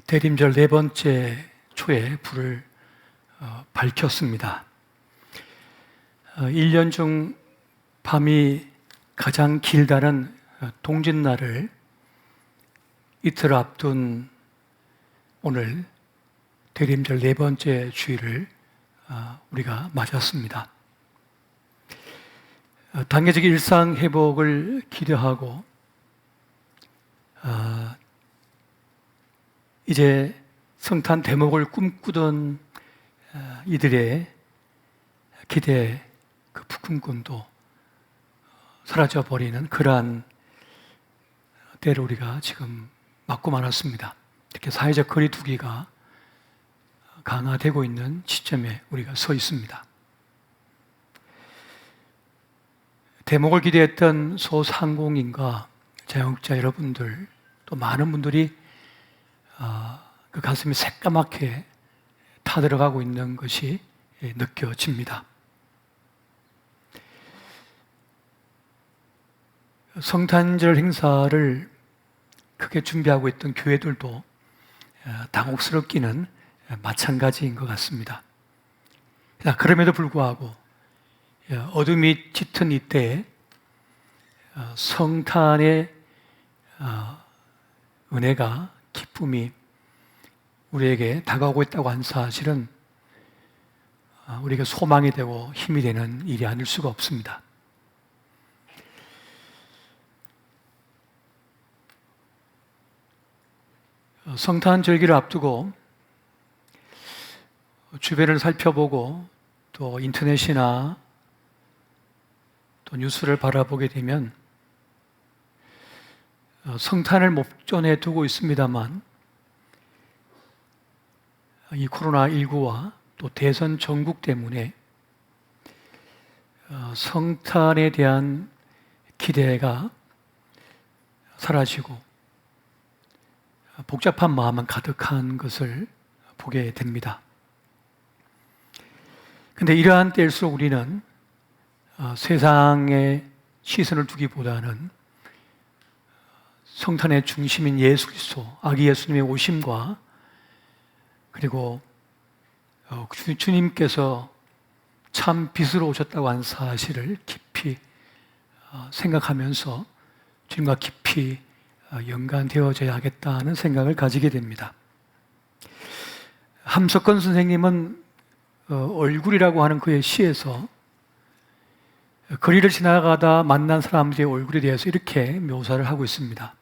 대림절 네 번째 초에 불을 밝혔습니다. 1년 중 밤이 가장 길다는 동짓날을 이틀 앞둔 오늘 대림절 네 번째 주일을 우리가 맞았습니다. 단계적 일상 회복을 기대하고 이제 성탄 대목을 꿈꾸던 이들의 기대, 그 부금꿈도 사라져버리는 그러한 때를 우리가 지금 맞고 말았습니다. 특히 사회적 거리두기가 강화되고 있는 시점에 우리가 서 있습니다. 대목을 기대했던 소상공인과 자영업자 여러분들, 또 많은 분들이 그 가슴이 새까맣게 타들어가고 있는 것이 느껴집니다. 성탄절 행사를 크게 준비하고 있던 교회들도 당혹스럽기는 마찬가지인 것 같습니다. 그럼에도 불구하고 어둠이 짙은 이때에 성탄의 은혜가, 기쁨이 우리에게 다가오고 있다고 하는 사실은 우리에게 소망이 되고 힘이 되는 일이 아닐 수가 없습니다. 성탄 절기를 앞두고 주변을 살펴보고 또 인터넷이나 또 뉴스를 바라보게 되면 성탄을 목전에 두고 있습니다만 이 코로나19와 또 대선 전국 때문에 성탄에 대한 기대가 사라지고 복잡한 마음만 가득한 것을 보게 됩니다. 그런데 이러한 때일수록 우리는 세상에 시선을 두기보다는 성탄의 중심인 예수 그리스도, 아기 예수님의 오심과 그리고 주님께서 참 빛으로 오셨다고 하는 사실을 깊이 생각하면서 주님과 깊이 연관되어져야 하겠다는 생각을 가지게 됩니다. 함석헌 선생님은 얼굴이라고 하는 그의 시에서 거리를 지나가다 만난 사람들의 얼굴에 대해서 이렇게 묘사를 하고 있습니다.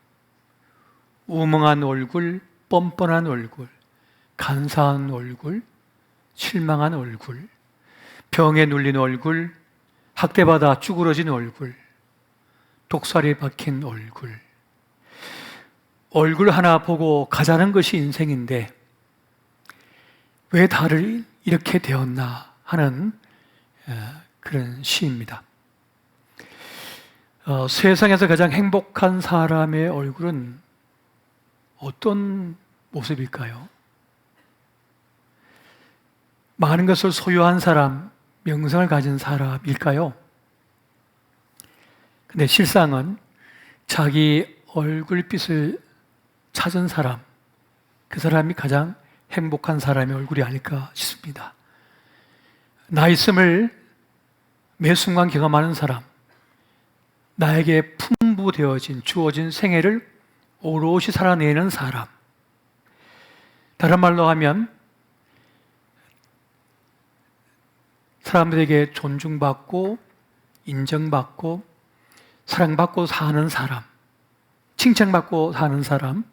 우멍한 얼굴, 뻔뻔한 얼굴, 간사한 얼굴, 실망한 얼굴, 병에 눌린 얼굴, 학대받아 쭈그러진 얼굴, 독살이 박힌 얼굴. 얼굴 하나 보고 가자는 것이 인생인데 왜 다들 이렇게 되었나 하는 그런 시입니다. 세상에서 가장 행복한 사람의 얼굴은 어떤 모습일까요? 많은 것을 소유한 사람, 명성을 가진 사람일까요? 근데 실상은 자기 얼굴빛을 찾은 사람, 그 사람이 가장 행복한 사람의 얼굴이 아닐까 싶습니다. 나 있음을 매 순간 경험하는 사람, 나에게 풍부되어진, 주어진 생애를 오롯이 살아내는 사람. 다른 말로 하면 사람들에게 존중받고 인정받고 사랑받고 사는 사람, 칭찬받고 사는 사람,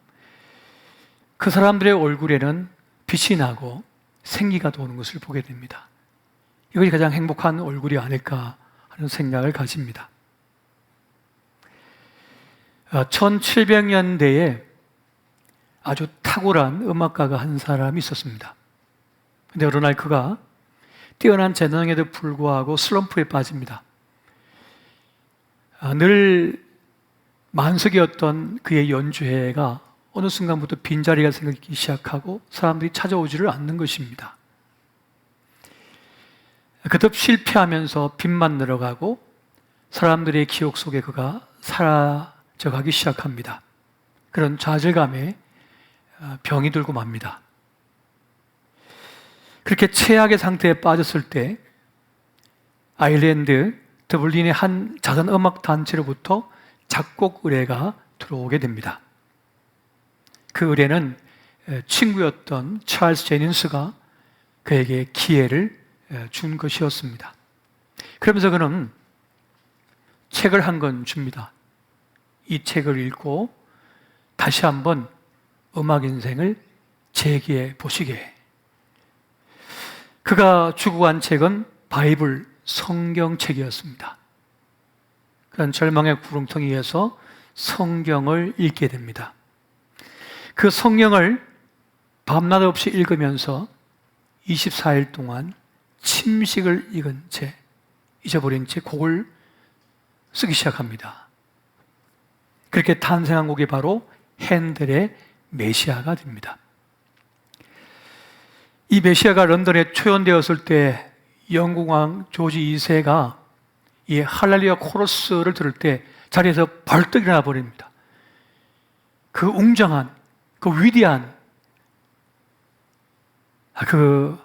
그 사람들의 얼굴에는 빛이 나고 생기가 도는 것을 보게 됩니다. 이것이 가장 행복한 얼굴이 아닐까 하는 생각을 가집니다. 1700년대에 아주 탁월한 음악가가 한 사람이 있었습니다. 그런데 어느 날 그가 뛰어난 재능에도 불구하고 슬럼프에 빠집니다. 늘 만석이었던 그의 연주회가 어느 순간부터 빈자리가 생기기 시작하고 사람들이 찾아오지를 않는 것입니다. 그듭 실패하면서 빚만 늘어가고 사람들의 기억 속에 그가 사라져가기 시작합니다. 그런 좌절감에 병이 들고 맙니다. 그렇게 최악의 상태에 빠졌을 때 아일랜드 더블린의 한 작은 음악 단체로부터 작곡 의뢰가 들어오게 됩니다. 그 의뢰는 친구였던 찰스 제닌스가 그에게 기회를 준 것이었습니다. 그러면서 그는 책을 한 권 줍니다. 이 책을 읽고 다시 한번 음악 인생을 재기해 보시게. 그가 주고 간 책은 바이블, 성경책이었습니다. 그런 절망의 구렁텅이에서 성경을 읽게 됩니다. 그 성경을 밤낮 없이 읽으면서 24일 동안 침식을 익은 채, 잊어버린 채 곡을 쓰기 시작합니다. 그렇게 탄생한 곡이 바로 핸델의 메시아가 됩니다. 이 메시아가 런던에 초연되었을 때 영국 왕 조지 2세가 이 할렐루야 코러스를 들을 때 자리에서 벌떡 일어나 버립니다. 그 웅장한, 그 위대한 그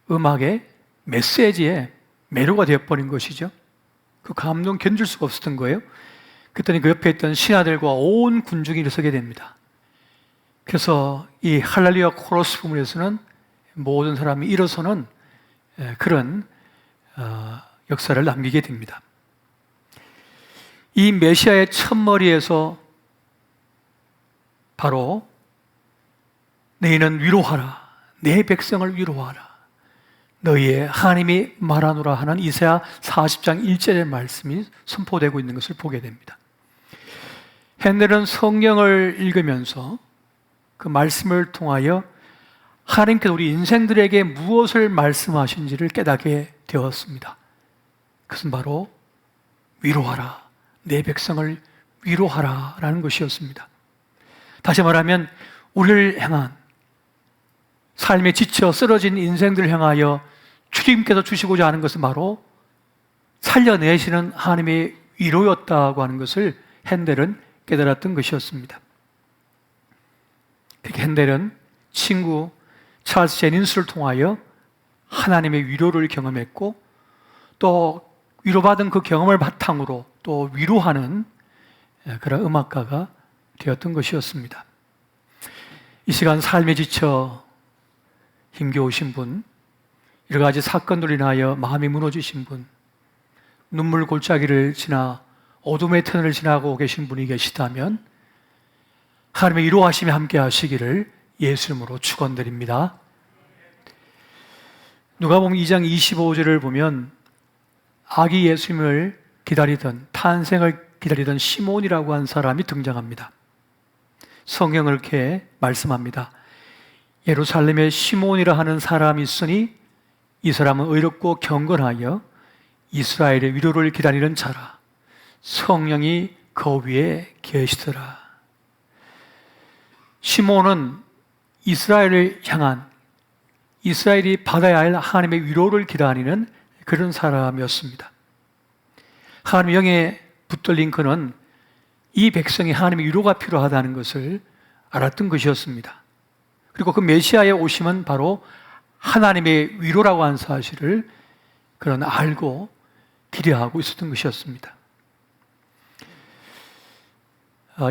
음악의 메시지에 매료가 되어버린 것이죠. 그 감동 견딜 수가 없었던 거예요. 그랬더니 그 옆에 있던 신하들과 온 군중이 일어서게 됩니다. 그래서 이 할렐루야 코러스 부분에서는 모든 사람이 일어서는 그런 역사를 남기게 됩니다. 이 메시아의 첫머리에서 바로 너희는 위로하라, 내 백성을 위로하라, 너희의 하나님이 말하노라 하는 이사야 40장 1절의 말씀이 선포되고 있는 것을 보게 됩니다. 핸델은 성경을 읽으면서 그 말씀을 통하여 하나님께서 우리 인생들에게 무엇을 말씀하신지를 깨닫게 되었습니다. 그것은 바로 위로하라, 내 백성을 위로하라 라는 것이었습니다. 다시 말하면 우리를 향한 삶에 지쳐 쓰러진 인생들을 향하여 주님께서 주시고자 하는 것은 바로 살려내시는 하나님의 위로였다고 하는 것을 핸델은 깨달았던 것이었습니다. 그렇게 핸델은 친구 찰스 제닌스를 통하여 하나님의 위로를 경험했고 또 위로받은 그 경험을 바탕으로 또 위로하는 그런 음악가가 되었던 것이었습니다. 이 시간 삶에 지쳐 힘겨우신 분, 여러 가지 사건들로 인하여 마음이 무너지신 분, 눈물 골짜기를 지나 어둠의 터널을 지나고 계신 분이 계시다면 하나님의 위로하심에 함께 하시기를 예수 이름으로 축원드립니다. 누가복음 2장 25절을 보면 아기 예수님을 기다리던, 탄생을 기다리던 시몬이라고 한 사람이 등장합니다. 성경을 이렇게 말씀합니다. 예루살렘에 시몬이라 하는 사람이 있으니 이 사람은 의롭고 경건하여 이스라엘의 위로를 기다리는 자라. 성령이 그 위에 계시더라. 시몬은 이스라엘을 향한, 이스라엘이 받아야 할 하나님의 위로를 기다리는 그런 사람이었습니다. 하나님의 영에 붙들린 그는 이 백성이 하나님의 위로가 필요하다는 것을 알았던 것이었습니다. 그리고 그 메시아의 오심은 바로 하나님의 위로라고 하는 사실을 그는 알고 기대하고 있었던 것이었습니다.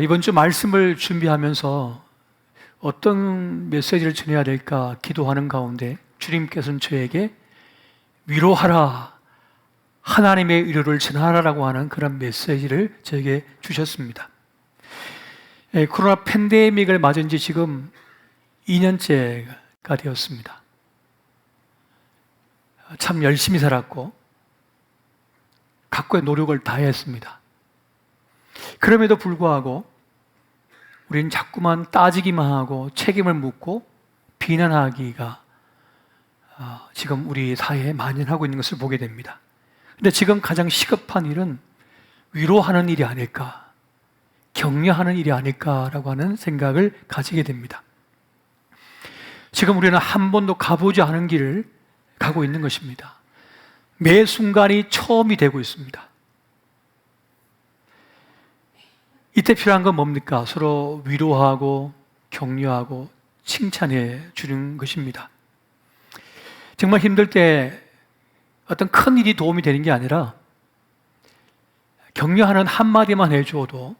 이번 주 말씀을 준비하면서 어떤 메시지를 전해야 될까 기도하는 가운데 주님께서는 저에게 위로하라, 하나님의 위로를 전하라라고 하는 그런 메시지를 저에게 주셨습니다. 코로나 팬데믹을 맞은 지 지금 2년째가 되었습니다. 참 열심히 살았고 각고의 노력을 다했습니다. 그럼에도 불구하고 우리는 자꾸만 따지기만 하고 책임을 묻고 비난하기가 지금 우리 사회에 만연하고 있는 것을 보게 됩니다. 그런데 지금 가장 시급한 일은 위로하는 일이 아닐까, 격려하는 일이 아닐까라고 하는 생각을 가지게 됩니다. 지금 우리는 한 번도 가보지 않은 길을 가고 있는 것입니다. 매 순간이 처음이 되고 있습니다. 이때 필요한 건 뭡니까? 서로 위로하고 격려하고 칭찬해 주는 것입니다. 정말 힘들 때 어떤 큰 일이 도움이 되는 게 아니라 격려하는 한마디만 해주어도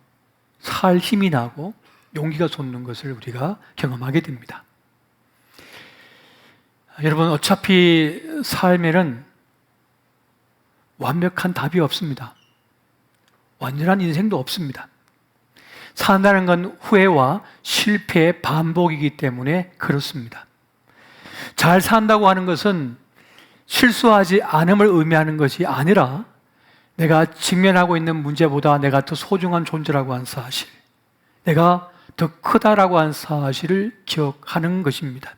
살 힘이 나고 용기가 솟는 것을 우리가 경험하게 됩니다. 여러분, 어차피 삶에는 완벽한 답이 없습니다. 완전한 인생도 없습니다. 산다는 건 후회와 실패의 반복이기 때문에 그렇습니다. 잘 산다고 하는 것은 실수하지 않음을 의미하는 것이 아니라 내가 직면하고 있는 문제보다 내가 더 소중한 존재라고 하는 사실, 내가 더 크다라고 하는 사실을 기억하는 것입니다.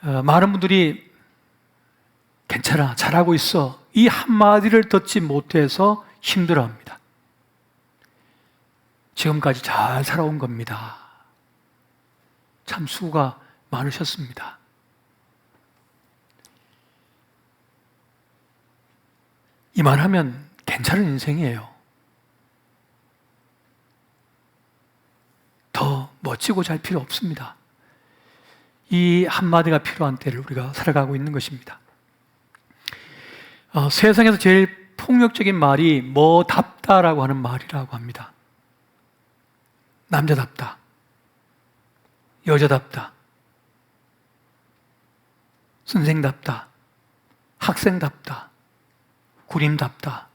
많은 분들이 괜찮아, 잘하고 있어, 이 한마디를 듣지 못해서 힘들어합니다. 지금까지 잘 살아온 겁니다. 참 수고가 많으셨습니다. 이만하면 괜찮은 인생이에요. 더 멋지고 잘 필요 없습니다. 이 한마디가 필요한 때를 우리가 살아가고 있는 것입니다. 세상에서 제일 폭력적인 말이 뭐답다라고 하는 말이라고 합니다. 남자답다, 여자답다, 선생답다, 학생답다, 구림답다.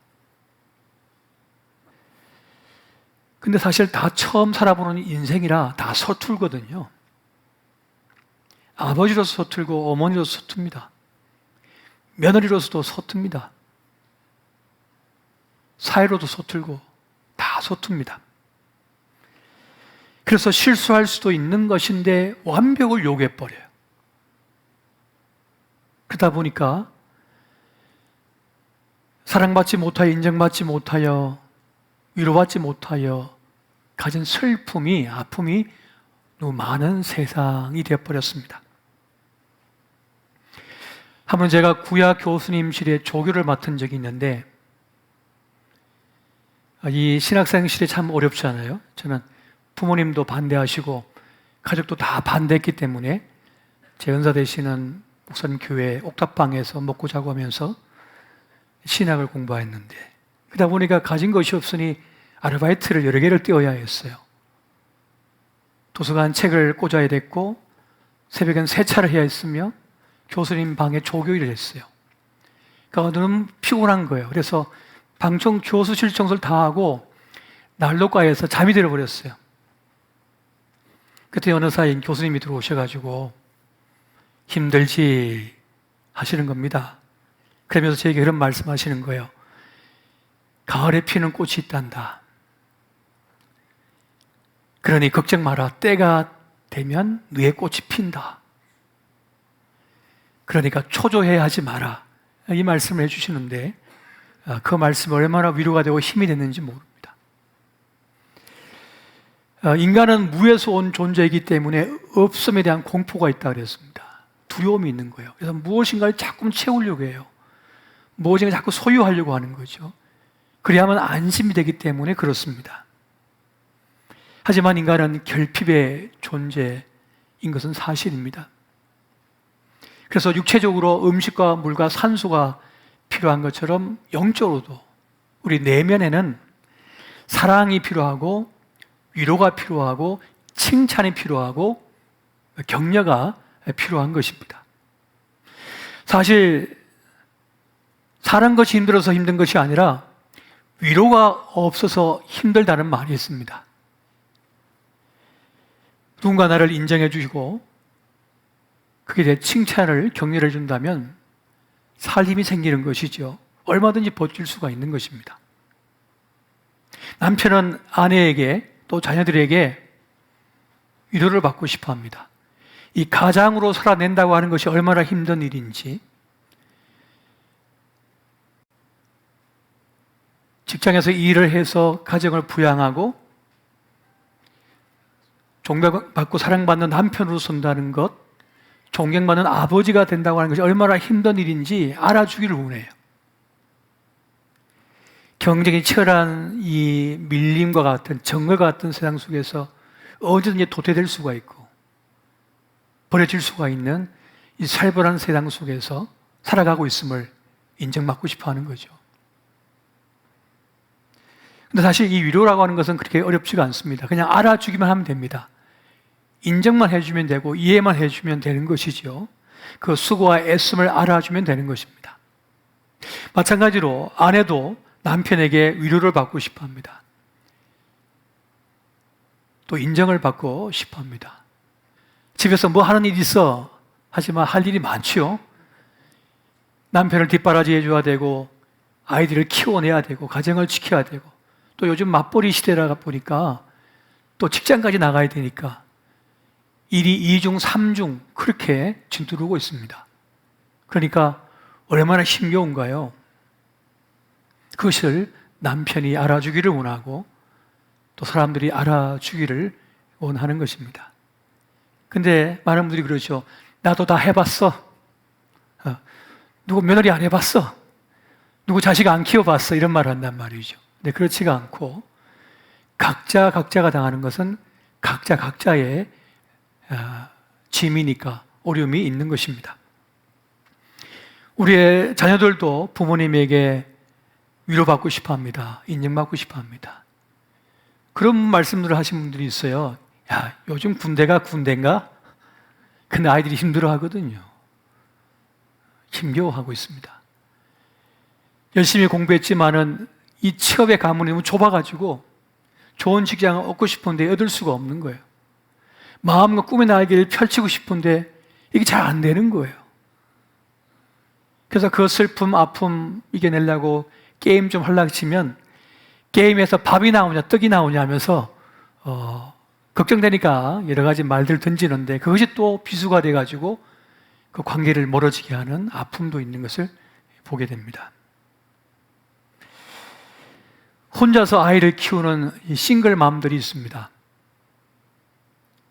근데 사실 다 처음 살아보는 인생이라 다 서툴거든요. 아버지로서 서툴고 어머니로서 서툽니다. 며느리로서도 서툽니다. 사회로도 서툴고 다 서툽니다. 그래서 실수할 수도 있는 것인데 완벽을 요구해버려요. 그러다 보니까 사랑받지 못하여, 인정받지 못하여, 위로받지 못하여 가진 슬픔이, 아픔이 너무 많은 세상이 되어버렸습니다. 한번 제가 구약 교수님실에 조교를 맡은 적이 있는데, 이 신학생실이 참 어렵잖아요. 저는 부모님도 반대하시고 가족도 다 반대했기 때문에 제 은사 되시는 목사님 교회 옥탑방에서 먹고 자고 하면서 신학을 공부했는데, 그러다 보니까 가진 것이 없으니 아르바이트를 여러 개를 떼어야 했어요. 도서관 책을 꽂아야 됐고 새벽엔 세차를 해야 했으며 교수님 방에 조교 일을 했어요. 그러니까 너무 피곤한 거예요. 그래서 방청 교수실 청소를 다 하고 난로가에서 잠이 들어버렸어요. 그때 어느 사이 교수님이 들어오셔가지고 힘들지 하시는 겁니다. 그러면서 저에게 그런 말씀하시는 거예요. 가을에 피는 꽃이 있단다. 그러니 걱정 마라. 때가 되면 너의 꽃이 핀다. 그러니까 초조해야 하지 마라. 이 말씀을 해주시는데 그 말씀이 얼마나 위로가 되고 힘이 됐는지 모릅니다. 인간은 무에서 온 존재이기 때문에 없음에 대한 공포가 있다 그랬습니다. 두려움이 있는 거예요. 그래서 무엇인가를 자꾸 채우려고 해요. 무엇인가 자꾸 소유하려고 하는 거죠. 그래야만 안심이 되기 때문에 그렇습니다. 하지만 인간은 결핍의 존재인 것은 사실입니다. 그래서 육체적으로 음식과 물과 산소가 필요한 것처럼 영적으로도 우리 내면에는 사랑이 필요하고 위로가 필요하고 칭찬이 필요하고 격려가 필요한 것입니다. 사실 사는 것이 힘들어서 힘든 것이 아니라 위로가 없어서 힘들다는 말이 있습니다. 누군가 나를 인정해 주시고 그게 내 칭찬을 격려해 준다면 살 힘이 생기는 것이죠. 얼마든지 버틸 수가 있는 것입니다. 남편은 아내에게 또 자녀들에게 위로를 받고 싶어 합니다. 이 가장으로 살아낸다고 하는 것이 얼마나 힘든 일인지, 직장에서 일을 해서 가정을 부양하고 존경받고 사랑받는 남편으로 선다는 것, 존경받는 아버지가 된다고 하는 것이 얼마나 힘든 일인지 알아주기를 원해요. 경쟁이 치열한 이 밀림과 같은 정글과 같은 세상 속에서 언제든지 도태될 수가 있고 버려질 수가 있는 이 살벌한 세상 속에서 살아가고 있음을 인정받고 싶어 하는 거죠. 근데 사실 이 위로라고 하는 것은 그렇게 어렵지가 않습니다. 그냥 알아주기만 하면 됩니다. 인정만 해주면 되고 이해만 해주면 되는 것이죠. 그 수고와 애씀을 알아주면 되는 것입니다. 마찬가지로 아내도 남편에게 위로를 받고 싶어 합니다. 또 인정을 받고 싶어 합니다. 집에서 뭐 하는 일 있어? 하지만 할 일이 많지요. 남편을 뒷바라지 해줘야 되고 아이들을 키워내야 되고 가정을 지켜야 되고 또 요즘 맞벌이 시대라 보니까 또 직장까지 나가야 되니까 일이 2중, 3중 그렇게 진두르고 있습니다. 그러니까 얼마나 힘겨운가요? 그것을 남편이 알아주기를 원하고 또 사람들이 알아주기를 원하는 것입니다. 근데 많은 분들이 그러죠. 나도 다 해봤어. 누구 며느리 안 해봤어. 누구 자식 안 키워봤어. 이런 말을 한단 말이죠. 근데 그렇지가 않고 각자가 당하는 것은 각자의 짐이니까 어려움이 있는 것입니다. 우리의 자녀들도 부모님에게 위로받고 싶어 합니다. 인정받고 싶어 합니다. 그런 말씀들을 하신 분들이 있어요. 야, 요즘 군대가 군대인가? 근데 아이들이 힘들어 하거든요. 힘겨워하고 있습니다. 열심히 공부했지만은 이 취업의 가문이 너무 좁아가지고 좋은 직장을 얻고 싶은데 얻을 수가 없는 거예요. 마음과 꿈의 날개를 펼치고 싶은데 이게 잘 안 되는 거예요. 그래서 그 슬픔, 아픔 이겨내려고 게임 좀 하려고 치면 게임에서 밥이 나오냐 떡이 나오냐 하면서 걱정되니까 여러 가지 말들 던지는데 그것이 또 비수가 돼가지고 그 관계를 멀어지게 하는 아픔도 있는 것을 보게 됩니다. 혼자서 아이를 키우는 이 싱글 맘들이 있습니다.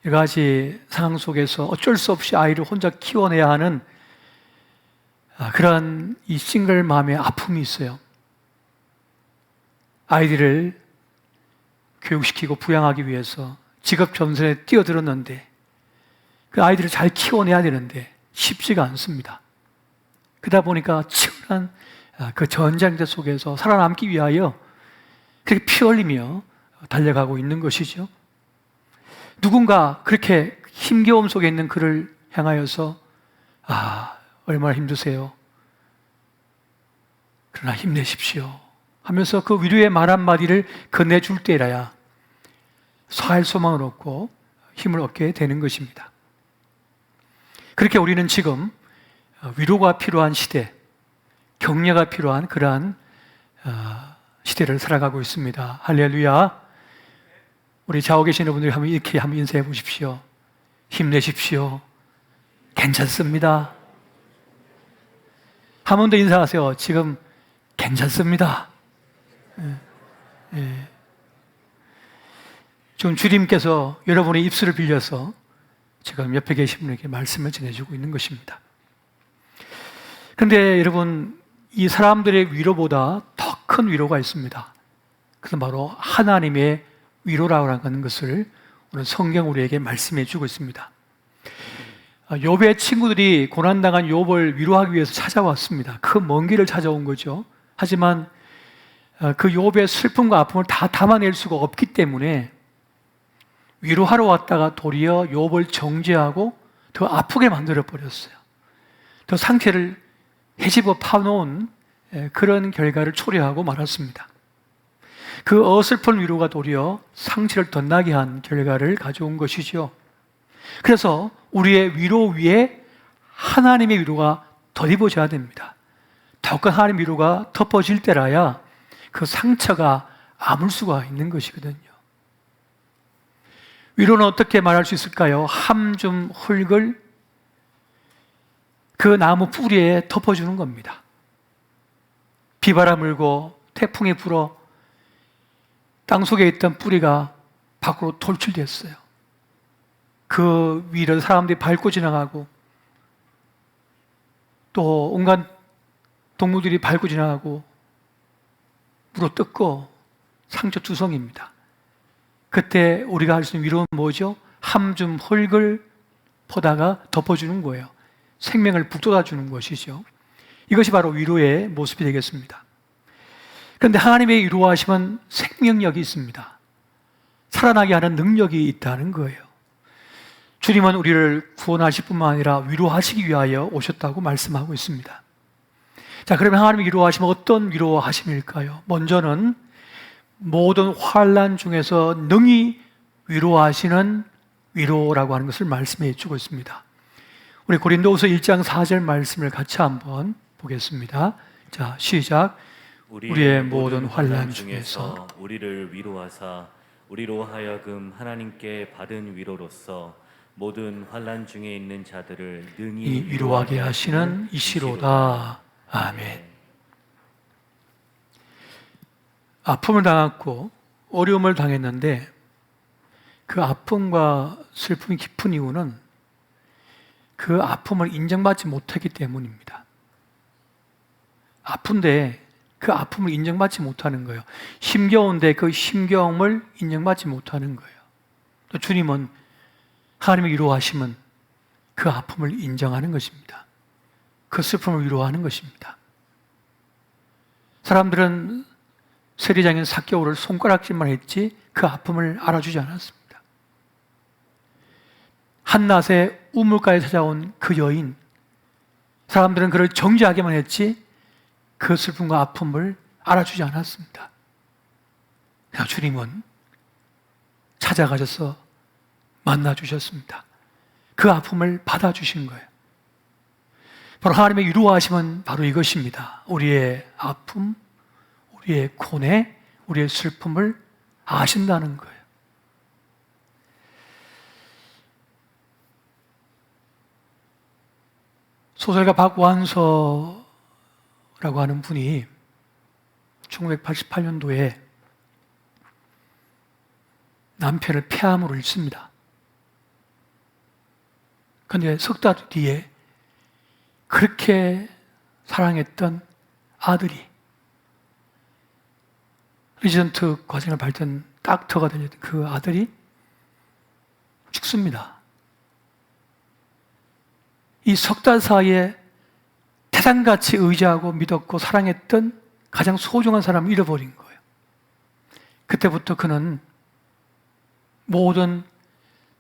여러 가지 상황 속에서 어쩔 수 없이 아이를 혼자 키워내야 하는 그러한 이 싱글 맘의 아픔이 있어요. 아이들을 교육시키고 부양하기 위해서 직업 전선에 뛰어들었는데 그 아이들을 잘 키워내야 되는데 쉽지가 않습니다. 그러다 보니까 치열한 그 전쟁터 속에서 살아남기 위하여 그렇게 피 흘리며 달려가고 있는 것이죠. 누군가 그렇게 힘겨움 속에 있는 그를 향하여서 얼마나 힘드세요. 그러나 힘내십시오 하면서 그 위로의 말 한마디를 건네줄 때라야 살 소망을 얻고 힘을 얻게 되는 것입니다. 그렇게 우리는 지금 위로가 필요한 시대, 격려가 필요한 그러한 시대를 살아가고 있습니다. 할렐루야. 우리 좌우 계시는 분들이 이렇게 한번 인사해 보십시오. 힘내십시오. 괜찮습니다. 한 번 더 인사하세요. 지금 괜찮습니다. 지금 주님께서 여러분의 입술을 빌려서 지금 옆에 계신 분에게 말씀을 전해주고 있는 것입니다. 그런데 여러분, 이 사람들의 위로보다 더 큰 위로가 있습니다. 그것은 바로 하나님의 위로라고 하는 것을 오늘 성경 우리에게 말씀해 주고 있습니다. 욥의 친구들이 고난당한 욥을 위로하기 위해서 찾아왔습니다. 그 먼 길을 찾아온 거죠. 하지만 그 욥의 슬픔과 아픔을 다 담아낼 수가 없기 때문에 위로하러 왔다가 도리어 욥을 정죄하고 더 아프게 만들어 버렸어요. 더 상태를 헤집어 파놓은 그런 결과를 초래하고 말았습니다. 그 어설픈 위로가 도리어 상처를 더 나게 한 결과를 가져온 것이죠. 그래서 우리의 위로 위에 하나님의 위로가 덧입어져야 됩니다. 더욱한 하나님의 위로가 덮어질 때라야 그 상처가 아물 수가 있는 것이거든요. 위로는 어떻게 말할 수 있을까요? 함 좀 흙을 그 나무 뿌리에 덮어주는 겁니다. 비바람 불고 태풍이 불어 땅속에 있던 뿌리가 밖으로 돌출됐어요. 그 위를 사람들이 밟고 지나가고 또 온갖 동물들이 밟고 지나가고 물어뜯고 상처투성입니다. 그때 우리가 할 수 있는 위로는 뭐죠? 한 줌 흙을 퍼다가 덮어주는 거예요. 생명을 북돋아주는 것이죠. 이것이 바로 위로의 모습이 되겠습니다. 그런데 하나님의 위로하심은 생명력이 있습니다. 살아나게 하는 능력이 있다는 거예요. 주님은 우리를 구원하실 뿐만 아니라 위로하시기 위하여 오셨다고 말씀하고 있습니다. 자, 그러면 하나님의 위로하심은 어떤 위로하심일까요? 먼저는 모든 환난 중에서 능히 위로하시는 위로라고 하는 것을 말씀해 주고 있습니다. 우리 고린도후서 1장 4절 말씀을 같이 한번 보겠습니다. 자, 시작. 우리의 모든 환난 중에서 우리를 위로하사 우리로 하여금 하나님께 받은 위로로서 모든 환난 중에 있는 자들을 능히 위로하게 하시는 이시로다. 아멘. 아픔을 당했고 어려움을 당했는데 그 아픔과 슬픔이 깊은 이유는 그 아픔을 인정받지 못했기 때문입니다. 아픈데 그 아픔을 인정받지 못하는 거예요. 힘겨운데 그 힘겨움을 인정받지 못하는 거예요. 또 주님은 하나님의 위로하심은 그 아픔을 인정하는 것입니다. 그 슬픔을 위로하는 것입니다. 사람들은 세리장인 삭개오를 손가락질만 했지 그 아픔을 알아주지 않았습니다. 한낮에 우물가에 찾아온 그 여인, 사람들은 그를 정죄하기만 했지 그 슬픔과 아픔을 알아주지 않았습니다. 그냥 주님은 찾아가셔서 만나주셨습니다. 그 아픔을 받아주신 거예요. 바로 하나님의 위로하심은 바로 이것입니다. 우리의 아픔, 우리의 고뇌, 우리의 슬픔을 아신다는 거예요. 소설가 박완서라고 하는 분이 1988년도에 남편을 폐암으로 잃습니다. 그런데 석 달 뒤에 그렇게 사랑했던 아들이 리전트 과정을 밟던 닥터가 된 그 아들이 죽습니다. 이 석 달 사이에 태산같이 의지하고 믿었고 사랑했던 가장 소중한 사람을 잃어버린 거예요. 그때부터 그는 모든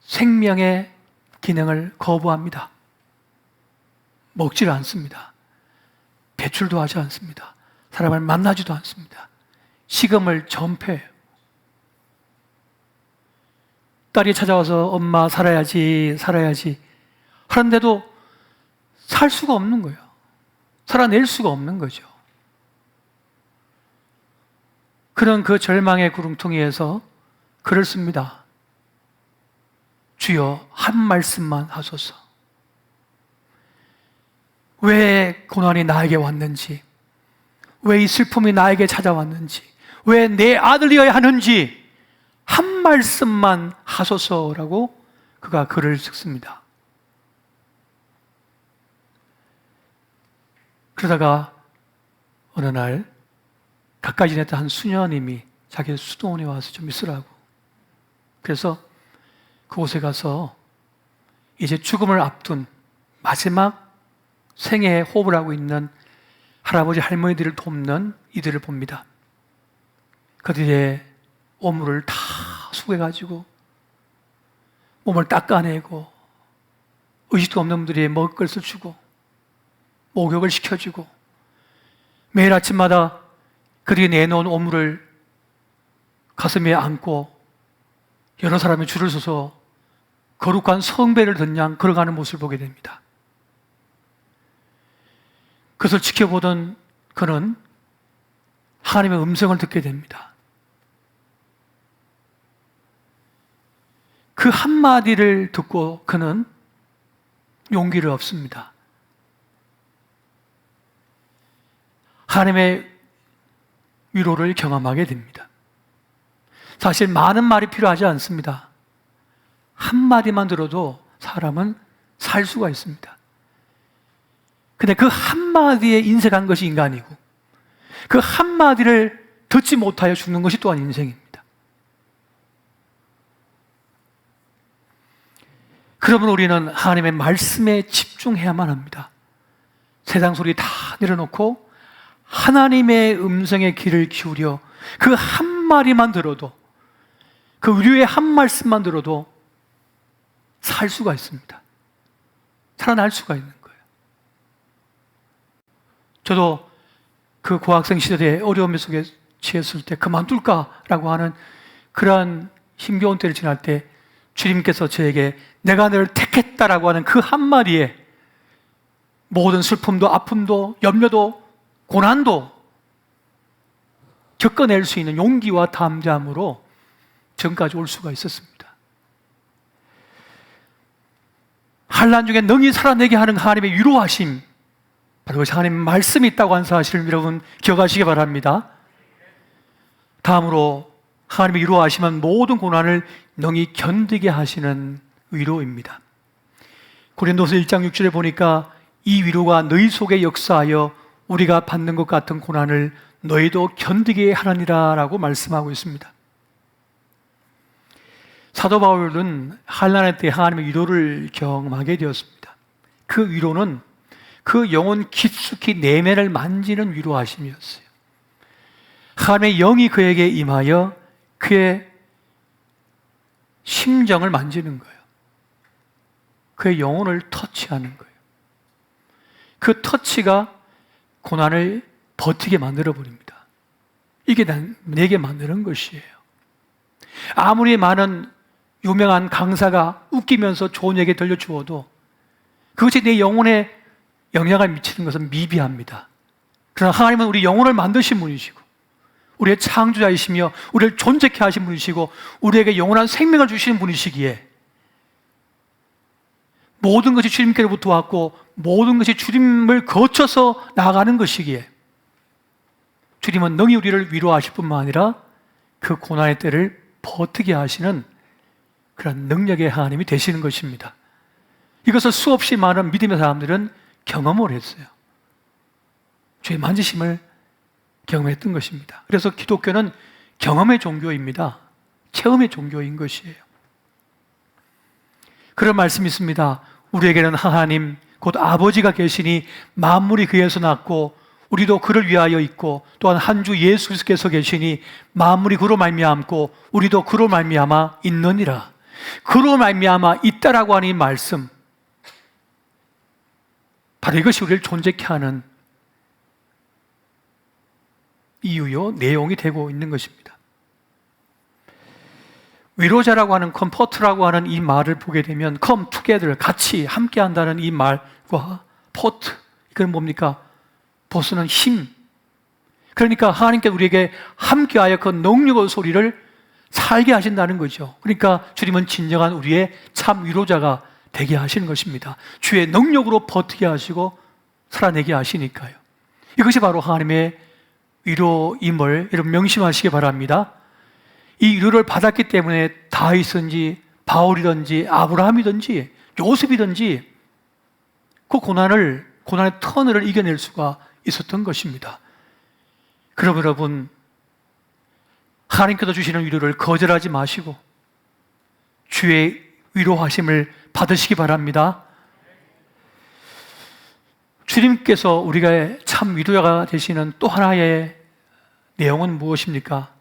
생명의 기능을 거부합니다. 먹지를 않습니다. 배출도 하지 않습니다. 사람을 만나지도 않습니다. 식음을 전폐해요. 딸이 찾아와서 엄마 살아야지 하는데도 살 수가 없는 거예요. 살아낼 수가 없는 거죠. 그는 그 절망의 구름통이에서 글을 씁니다. 주여 한 말씀만 하소서. 왜 고난이 나에게 왔는지, 왜 이 슬픔이 나에게 찾아왔는지, 왜 내 아들이어야 하는지 한 말씀만 하소서라고 그가 글을 쓰습니다. 그러다가 어느 날 가까이 지냈던 한 수녀님이 자기 수도원에 와서 좀 있으라고, 그래서 그곳에 가서 이제 죽음을 앞둔 마지막 생애에 호흡을 하고 있는 할아버지 할머니들을 돕는 이들을 봅니다. 그들의 오물을 다 숙여가지고 몸을 닦아내고 의식도 없는 분들이 먹을 것을 주고 목욕을 시켜주고 매일 아침마다 그들이 내놓은 오물을 가슴에 안고 여러 사람이 줄을 서서 거룩한 성배를 든양 걸어가는 모습을 보게 됩니다. 그것을 지켜보던 그는 하나님의 음성을 듣게 됩니다. 그 한마디를 듣고 그는 용기를 얻습니다. 하나님의 위로를 경험하게 됩니다. 사실 많은 말이 필요하지 않습니다. 한마디만 들어도 사람은 살 수가 있습니다. 근데 그 한마디에 인색한 것이 인간이고 그 한마디를 듣지 못하여 죽는 것이 또한 인생입니다. 그러면 우리는 하나님의 말씀에 집중해야만 합니다. 세상 소리 다 내려놓고 하나님의 음성에 귀를 기울여 그 한마디만 들어도, 그 위로의 한 말씀만 들어도 살 수가 있습니다. 살아날 수가 있는 거예요. 저도 그 고학생 시절에 어려움 속에 처했을 때 그만둘까라고 하는 그러한 힘겨운 때를 지날 때 주님께서 저에게 내가 너를 택했다라고 하는 그 한마디에 모든 슬픔도 아픔도 염려도 고난도 겪어낼 수 있는 용기와 담대함으로 전까지 올 수가 있었습니다. 환난 중에 능히 살아내게 하는 하나님의 위로하심, 바로 그것이 하나님의 말씀이 있다고 하는 사실을 여러분 기억하시기 바랍니다. 다음으로 하나님의 위로하심은 모든 고난을 능히 견디게 하시는 위로입니다. 고린도서 1장 6절에 보니까 이 위로가 너희 속에 역사하여 우리가 받는 것 같은 고난을 너희도 견디게 하느니라 라고 말씀하고 있습니다. 사도 바울은 환난의 때 하나님의 위로를 경험하게 되었습니다. 그 위로는 그 영혼 깊숙이 내면을 만지는 위로하심이었어요. 하나님의 영이 그에게 임하여 그의 심정을 만지는 거예요. 그의 영혼을 터치하는 거예요. 그 터치가 고난을 버티게 만들어버립니다. 이게 내게 만드는 것이에요. 아무리 많은 유명한 강사가 웃기면서 좋은 얘기 들려주어도 그것이 내 영혼에 영향을 미치는 것은 미비합니다. 그러나 하나님은 우리 영혼을 만드신 분이시고 우리의 창조자이시며 우리를 존재케 하신 분이시고 우리에게 영원한 생명을 주시는 분이시기에 모든 것이 주님께로부터 왔고 모든 것이 주님을 거쳐서 나아가는 것이기에 주님은 능히 우리를 위로하실 뿐만 아니라 그 고난의 때를 버티게 하시는 그런 능력의 하나님이 되시는 것입니다. 이것을 수없이 많은 믿음의 사람들은 경험을 했어요. 주의 만지심을 경험했던 것입니다. 그래서 기독교는 경험의 종교입니다. 체험의 종교인 것이에요. 그런 말씀이 있습니다. 우리에게는 하나님 곧 아버지가 계시니 만물이 그에서 났고 우리도 그를 위하여 있고 또한 한 주 예수 그리스도께서 계시니 만물이 그로 말미암고 우리도 그로 말미암아 있느니라. 그로 말미암아 있다라고 하는 이 말씀, 바로 이것이 우리를 존재케 하는 이유요 내용이 되고 있는 것입니다. 위로자라고 하는 컴포트라고 하는 이 말을 보게 되면 come together, 같이 함께 한다는 이 말과 포트, 이건 뭡니까? 보스는 힘. 그러니까 하나님께서 우리에게 함께하여 그 능력의 소리를 살게 하신다는 거죠. 그러니까 주님은 진정한 우리의 참 위로자가 되게 하시는 것입니다. 주의 능력으로 버티게 하시고 살아내게 하시니까요. 이것이 바로 하나님의 위로임을 여러분 명심하시기 바랍니다. 이 위로를 받았기 때문에 다윗이든지 바울이든지 아브라함이든지 요셉이든지 그 고난의 터널을 이겨낼 수가 있었던 것입니다. 그럼 여러분, 하나님께서 주시는 위로를 거절하지 마시고 주의 위로하심을 받으시기 바랍니다. 주님께서 우리가 참 위로자가 되시는 또 하나의 내용은 무엇입니까?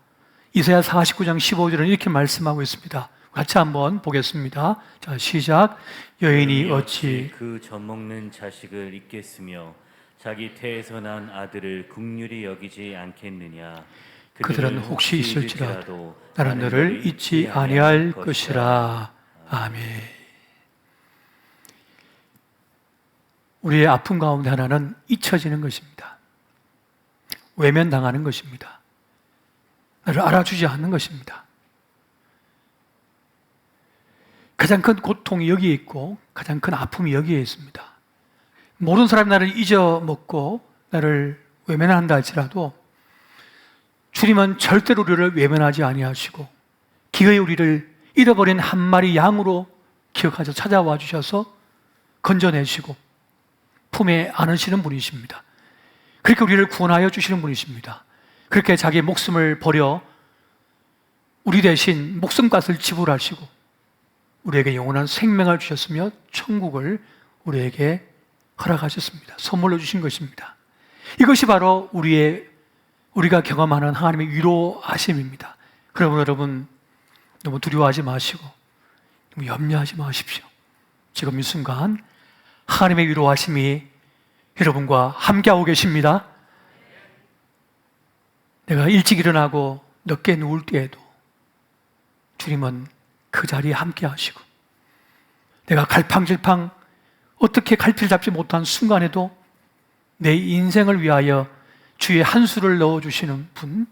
이사야 49장 15절은 이렇게 말씀하고 있습니다. 같이 한번 보겠습니다. 자, 시작. 여인이 어찌 그 젖먹는 자식을 잊겠으며 자기 태에서 난 아들을 긍휼히 여기지 않겠느냐. 그들은 혹시 있을지라도 나는 너를 잊지 아니할 것이라. 아멘. 우리의 아픔 가운데 하나는 잊혀지는 것입니다. 외면당하는 것입니다. 나를 알아주지 않는 것입니다. 가장 큰 고통이 여기에 있고 가장 큰 아픔이 여기에 있습니다. 모든 사람이 나를 잊어먹고 나를 외면한다 할지라도 주님은 절대로 우리를 외면하지 아니하시고 기어이 우리를 잃어버린 한 마리 양으로 기억하셔서 찾아와 주셔서 건져내시고 품에 안으시는 분이십니다. 그렇게 우리를 구원하여 주시는 분이십니다. 그렇게 자기의 목숨을 버려 우리 대신 목숨값을 지불하시고 우리에게 영원한 생명을 주셨으며 천국을 우리에게 허락하셨습니다. 선물로 주신 것입니다. 이것이 바로 우리가 경험하는 하나님의 위로하심입니다. 그러므로 여러분 너무 두려워하지 마시고 너무 염려하지 마십시오. 지금 이 순간 하나님의 위로하심이 여러분과 함께하고 계십니다. 내가 일찍 일어나고 늦게 누울 때에도 주님은 그 자리에 함께 하시고, 내가 갈팡질팡 어떻게 갈피를 잡지 못한 순간에도 내 인생을 위하여 주의 한 수를 넣어주시는 분,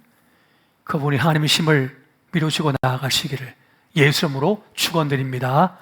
그분이 하나님의 힘을 미루시고 나아가시기를 예수 이름으로 축원드립니다.